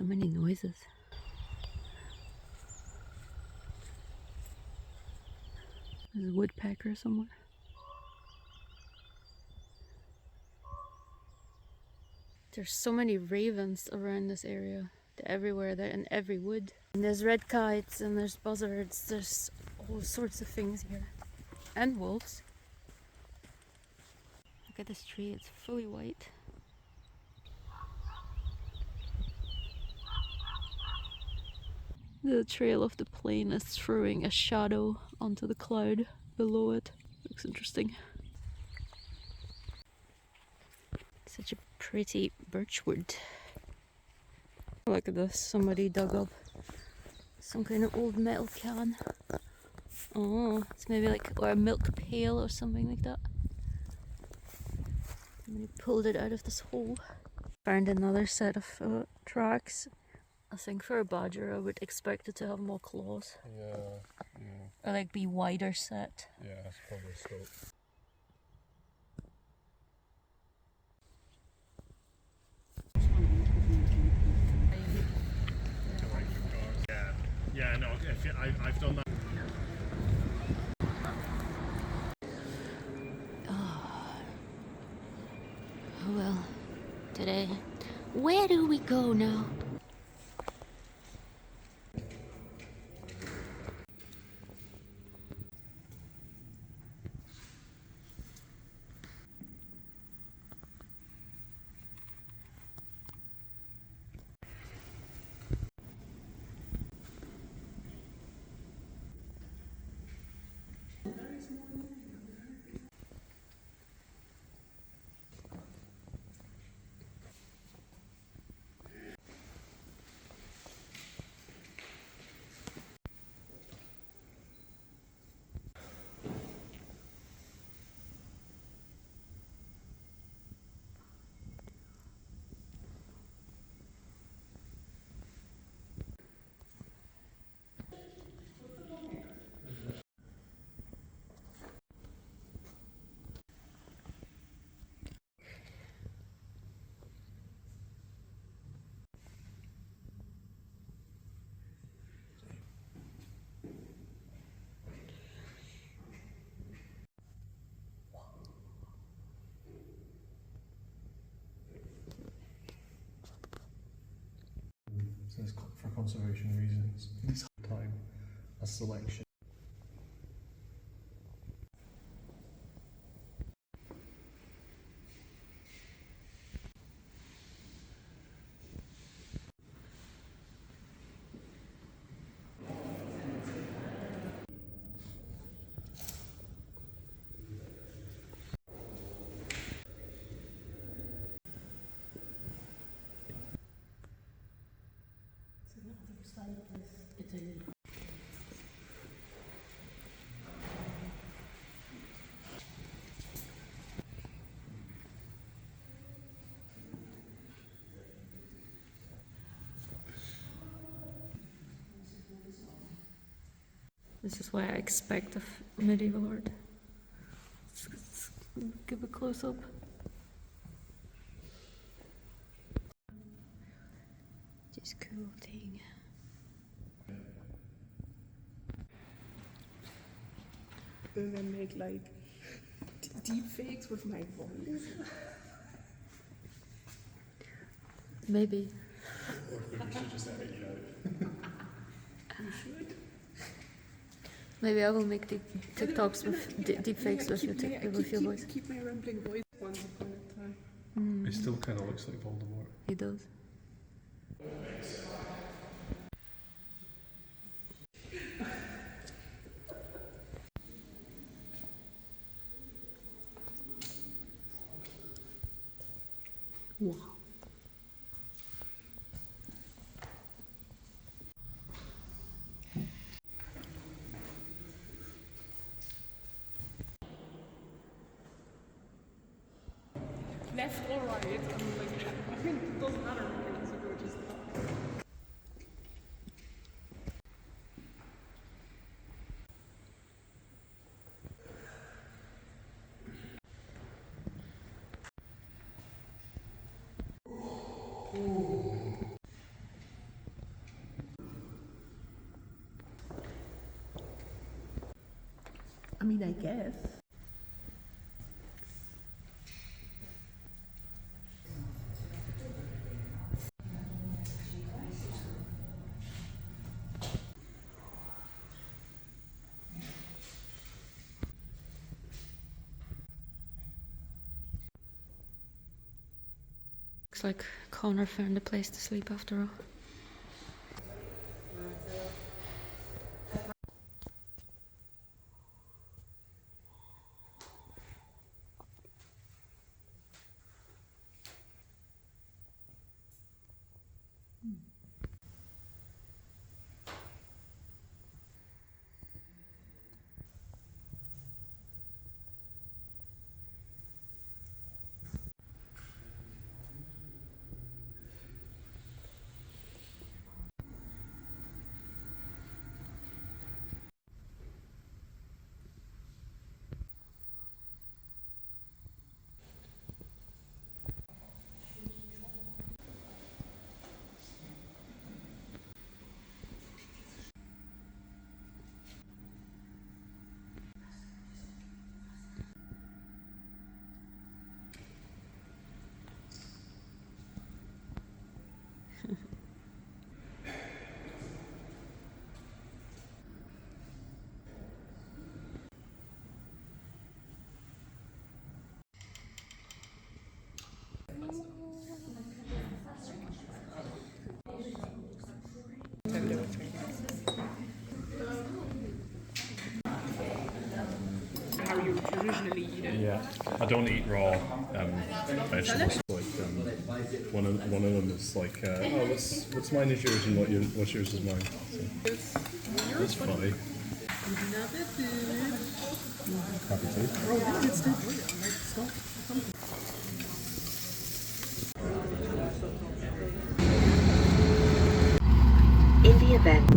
So many noises. There's a woodpecker somewhere. There's so many ravens around this area. They're everywhere. They're in every wood. And there's red kites and there's buzzards. There's all sorts of things here. And wolves. Look at this tree. It's fully white. The trail of the plane is throwing a shadow onto the cloud below it. Looks interesting. Such a pretty birchwood. Look at this, somebody dug up some kind of old metal can. Oh, it's maybe like, or a milk pail or something like that. Somebody pulled it out of this hole. Found another set of tracks. I think for a badger I would expect it to have more claws. Yeah. Or like be wider set. Yeah, that's probably a scope. Yeah, no, I've done that. Oh well, today, where do we go now? Says for conservation reasons. This time, a selection. This is what I expect of medieval art. Let's give a close up. This cool thing. Will they make like deep fakes with my voice? Maybe. We should just edit you out. You should. Maybe I will make TikToks with deepfakes with your voice. Keep my rambling voice once upon a time. It still kind of looks like Voldemort. He does. Wow. Left or right? I mean, it doesn't matter because I go just I mean, I guess. Looks like Connor found a place to sleep after all. How you traditionally eat it. Yeah, I don't eat raw vegetables. Like one of them is like, oh, what's mine is yours and what's yours is mine. So, it's funny. Happy to. In the event.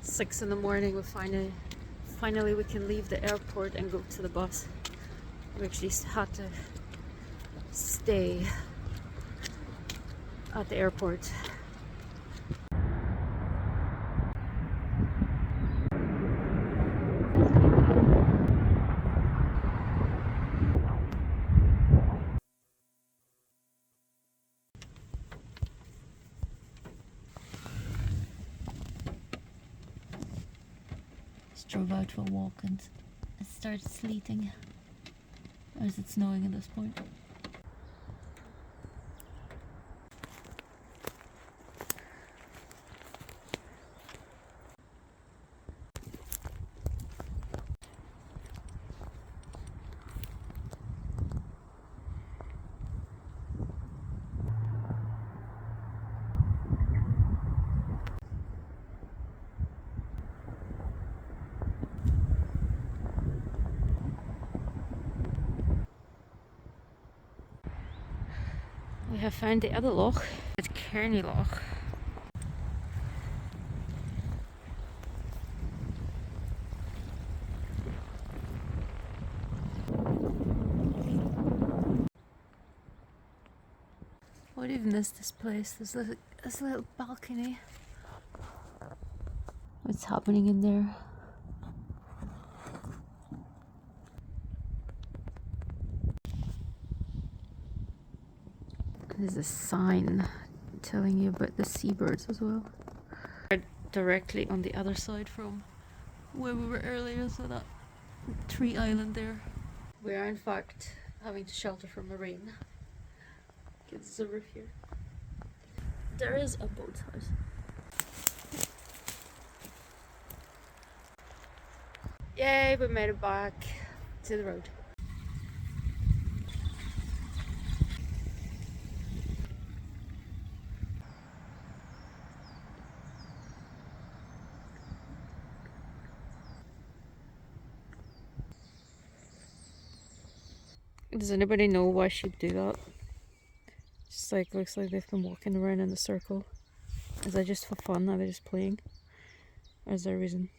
Six in the morning, finally we can leave the airport and go to the bus. We actually had to stay at the airport. Just drove out for a walk and it started sleeting. Or is it snowing at this point? We have found the other loch. It's Cramond Loch. What even is this place? There's this little balcony. What's happening in there? There's a sign telling you about the seabirds as well. Directly on the other side from where we were earlier, so that tree island there. We are in fact having to shelter from the rain. There's a roof here. There is a boat house. Yay, we made it back to the road. Does anybody know why sheep do that? Just like, looks like they've been walking around in a circle. Is that just for fun? Are they just playing? Or is there a reason?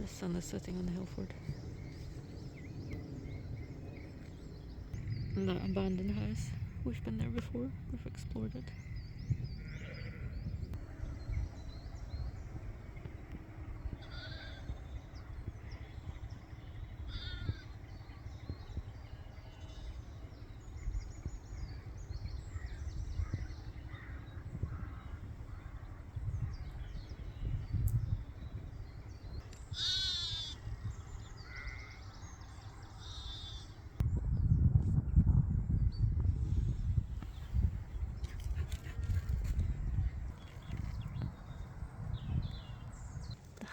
The sun is setting on the Hillfort. And that abandoned house. We've been there before. We've explored it.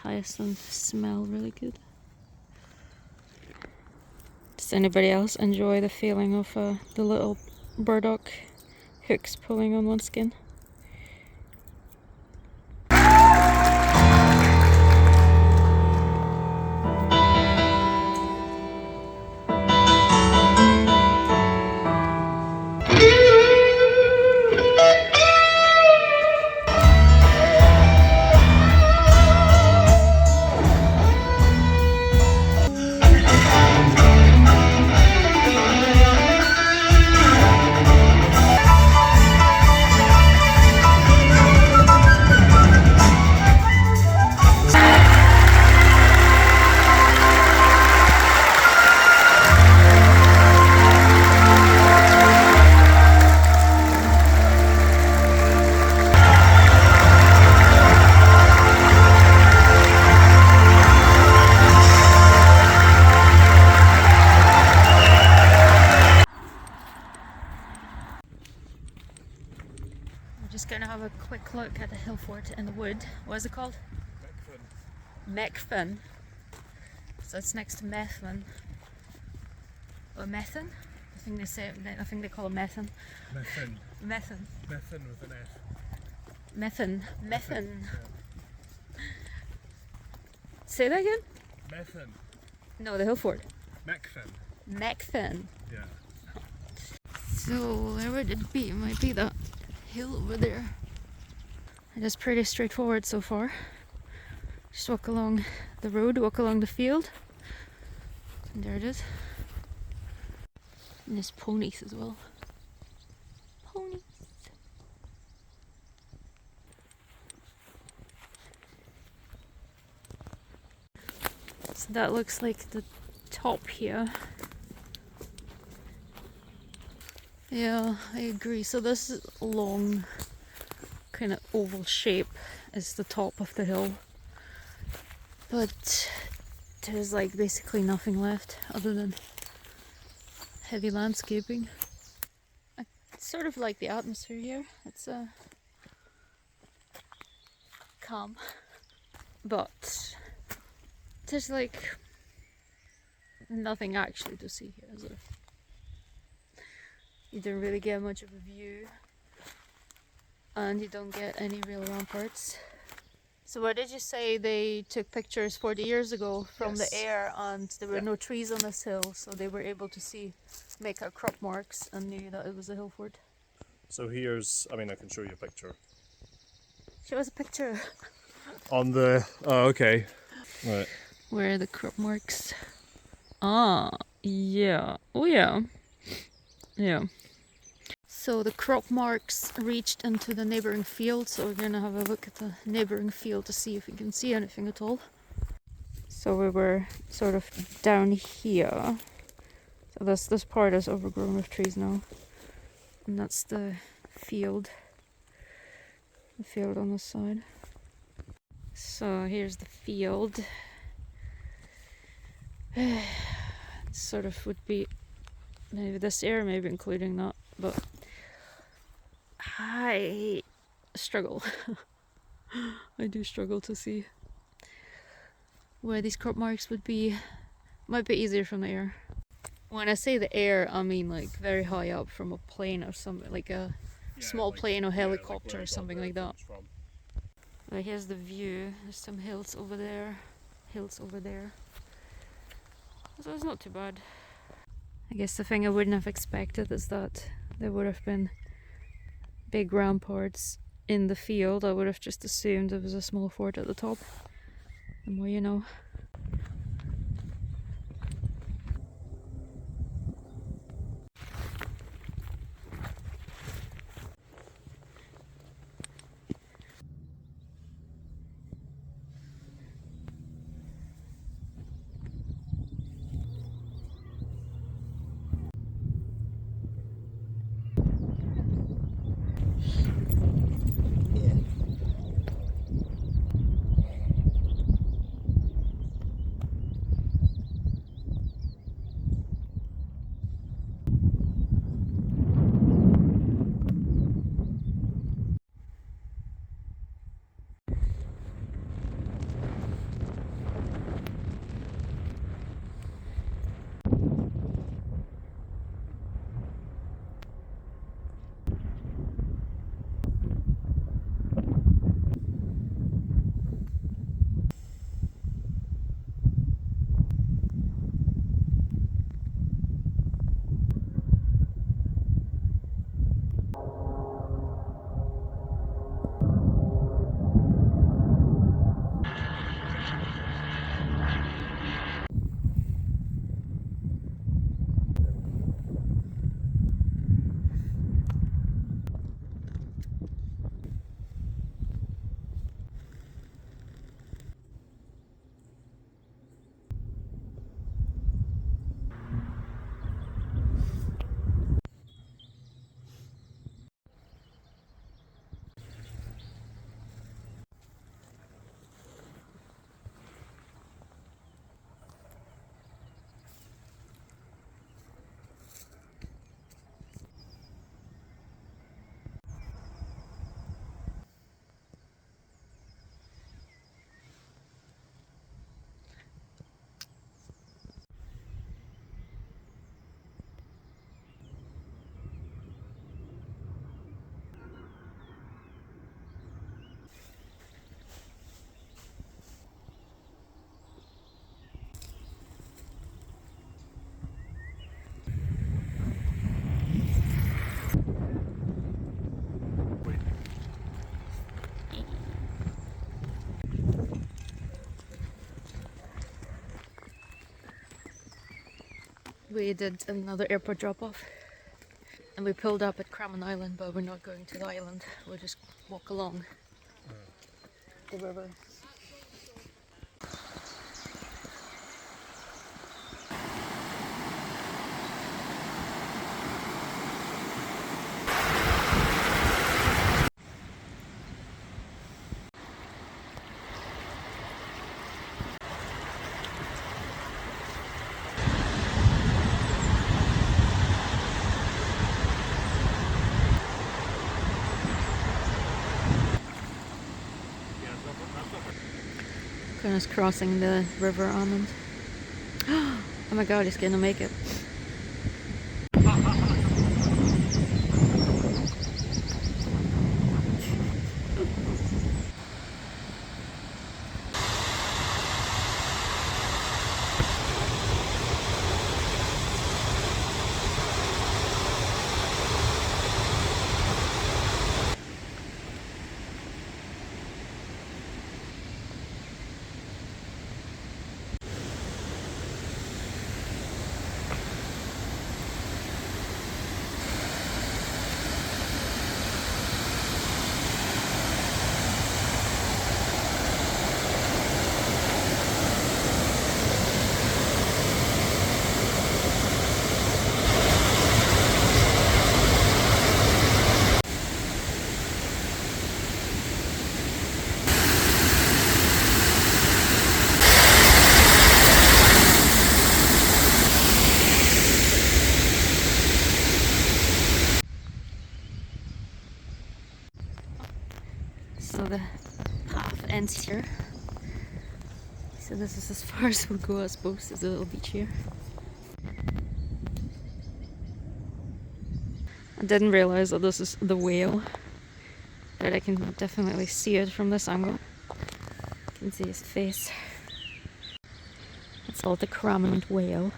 Hyacinth smell really good. Does anybody else enjoy the feeling of the little burdock hooks pulling on one's skin? Just gonna have a quick look at the Hillfort in the wood. What is it called? Mechfin. So it's next to Methven. Or Methan? I think they say. I think they call it Methan. Methan. Methan. Methan with an F. Methan. Methan. Say that again? Methan. No, the Hillfort. Mechfen. Mechfin. Yeah. So where would it be? It might be that hill over there. It is pretty straightforward so far. Just walk along the road, walk along the field. And there it is. And there's ponies as well. Ponies. So that looks like the top here. Yeah, I agree. So this long kind of oval shape is the top of the hill. But there's like basically nothing left other than heavy landscaping. I sort of like the atmosphere here. It's calm. But there's like nothing actually to see here, is there? You don't really get much of a view, and you don't get any real ramparts. So where did you say they took pictures 40 years ago from the air, and there were no trees on this hill, so they were able to make out crop marks and knew that it was a Hillfort? So here's, I mean, I can show you a picture. Show us a picture. On the, oh, okay. Right. Where are the crop marks? Ah, yeah. Oh yeah. Yeah. So the crop marks reached into the neighboring field, so we're gonna have a look at the neighboring field to see if we can see anything at all. So we were sort of down here. So this part is overgrown with trees now. And that's the field. The field on this side. So here's the field. It sort of would be maybe this area, maybe including that, but I struggle. I do struggle to see where these crop marks would be. Might be easier from the air. When I say the air, I mean like very high up from a plane or something, like a small plane or helicopter or something like that. Well, here's the view. There's some hills over there. So it's not too bad. I guess the thing I wouldn't have expected is that there would have been big ramparts in the field. I would have just assumed there was a small fort at the top. The more you know. We did another airport drop-off and we pulled up at Cramond Island, but we're not going to the island. We'll just walk along the river. Just crossing the River Almond. Oh my god, he's gonna make it. So the path ends here. So this is as far as we'll go, I suppose. There's a little beach here. I didn't realise that this is the whale, but I can definitely see it from this angle. You can see his face. It's called the Cramond whale.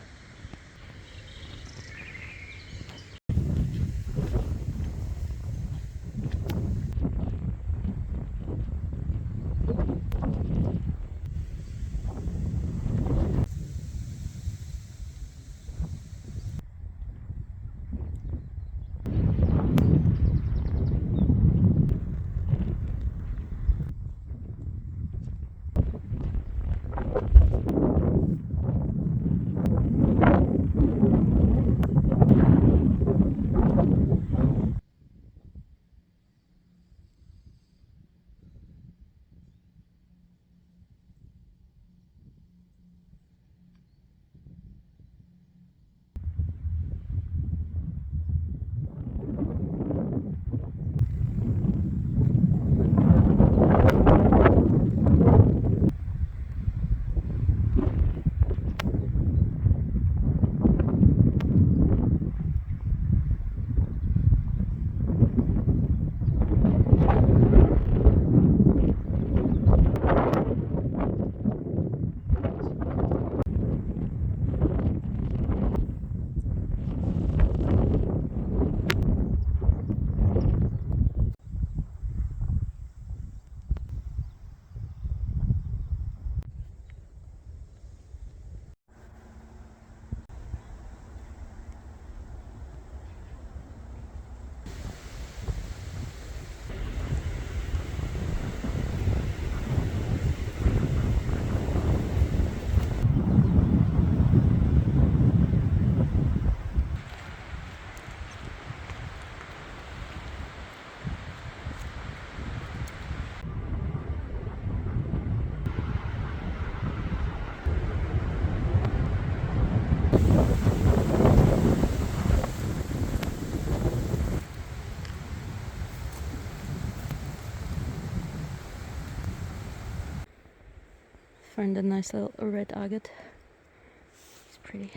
Found a nice little red agate. It's pretty.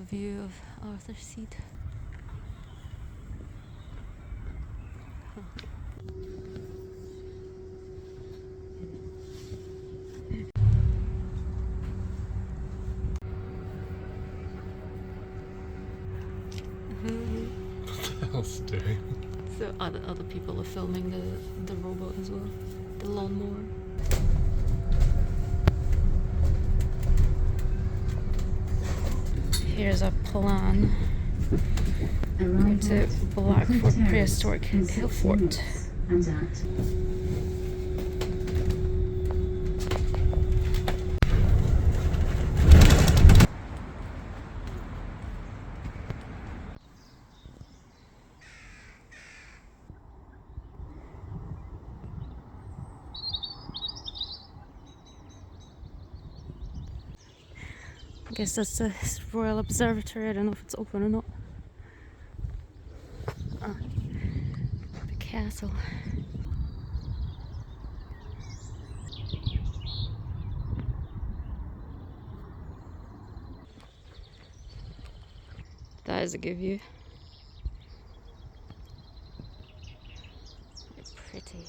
view of Arthur's Seat. What the hell's it doing? So other people are filming the robot as well, the lawnmower. Here's a plan. Going to Blackford Prehistoric Hillfort. I guess that's the Royal Observatory. I don't know if it's open or not. Ah, the castle. That is a good view. Pretty.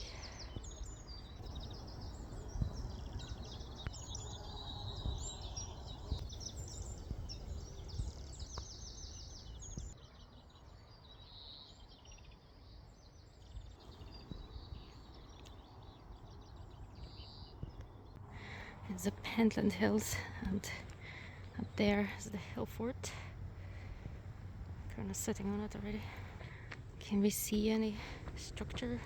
It's the Pentland Hills, and up there is the Hillfort. Kind of sitting on it already. Can we see any structure?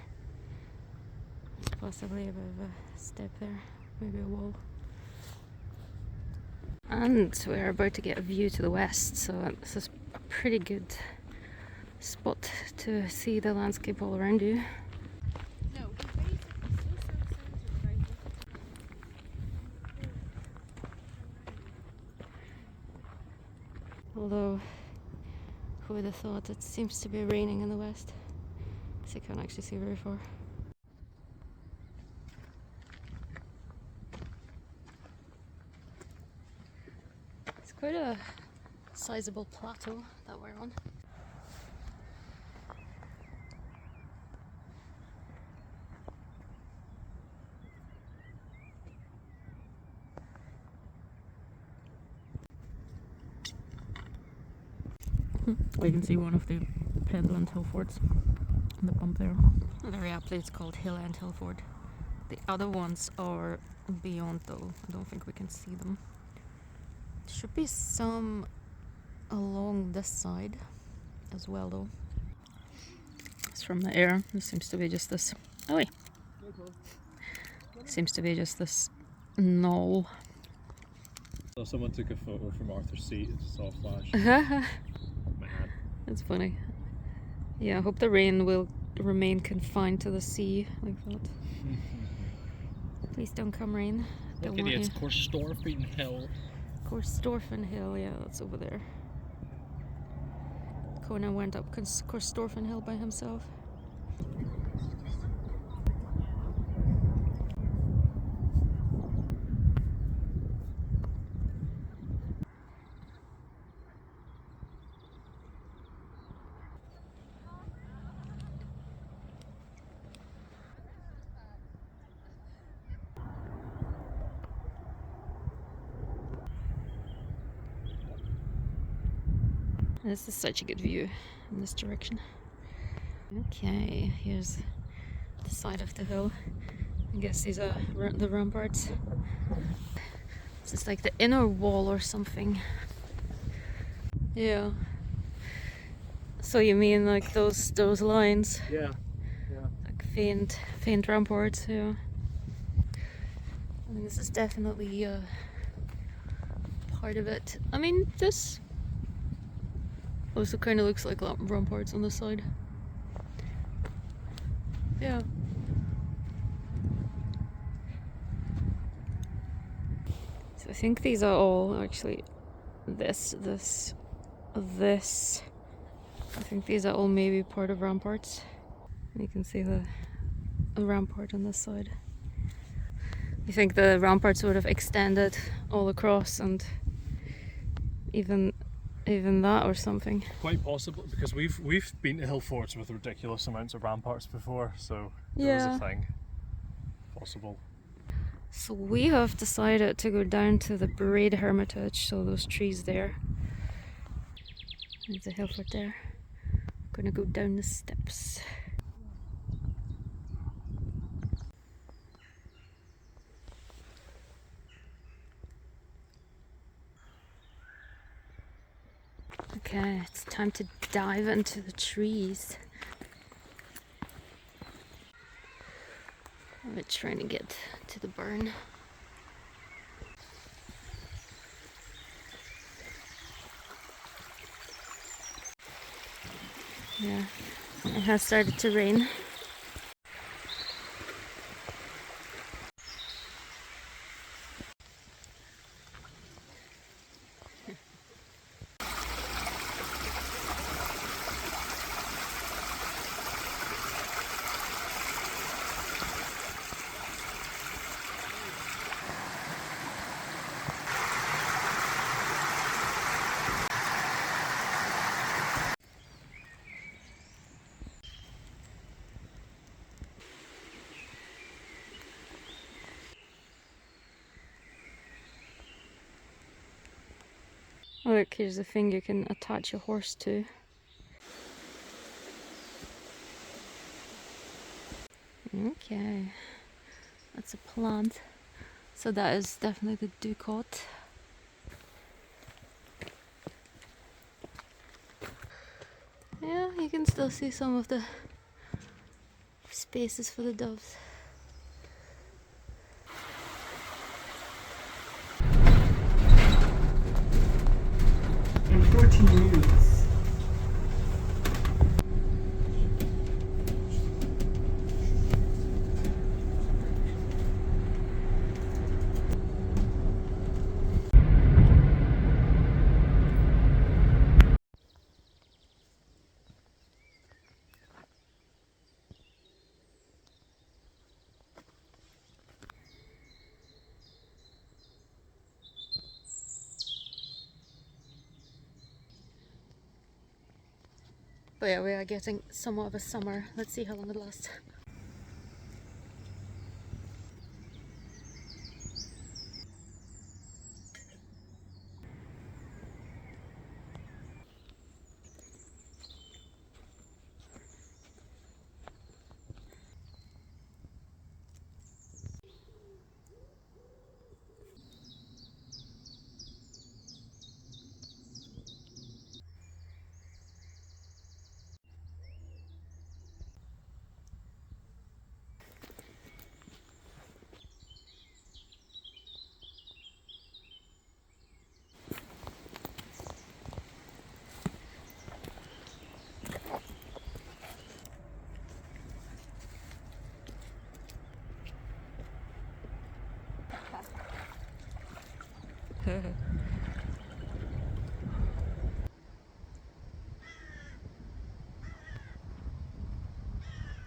There's possibly a bit of a step there, maybe a wall. And we're about to get a view to the west, so this is a pretty good spot to see the landscape all around you. Although, who would have thought, it seems to be raining in the west, so you can't actually see very far. It's quite a sizable plateau that we're on. We can see one of the Pentland Hillforts in the bump there. Very aptly, it's called Hill End Hillfort. The other ones are beyond, though. I don't think we can see them. There should be some along this side as well, though. It's from the air. It seems to be just this. Oh, wait. Seems to be just this knoll. So someone took a photo from Arthur's Seat and saw a flash. Mad. That's funny. Yeah, I hope the rain will remain confined to the sea like that. Please don't come rain. Don't Look at want it, it's you. Corstorphine Hill. Corstorphine Hill, yeah, that's over there. Conan went up Corstorphine Hill by himself. This is such a good view in this direction. Okay, here's the side of the hill. I guess these are the ramparts. This is like the inner wall or something. Yeah. So you mean like those lines? Yeah. Like faint ramparts, yeah. I mean, this is definitely part of it. I mean, this also kind of looks like ramparts on the side. Yeah. So I think these are all actually this. I think these are all maybe part of ramparts. You can see the rampart on this side. You think the ramparts would have extended all across and even even that or something. Quite possible, because we've been to hill forts with ridiculous amounts of ramparts before, so it Yeah. was a thing. Possible. So we have decided to go down to the Bode Hermitage, so those trees there. There's a Hillfort there. Gonna go down the steps. Okay, it's time to dive into the trees. We're trying to get to the burn. Yeah, it has started to rain. Look, here's a thing you can attach your horse to. Okay, that's a plant. So that is definitely the Ducot. Yeah, you can still see some of the spaces for the doves. In 14 minutes. But yeah, we are getting somewhat of a summer. Let's see how long it lasts.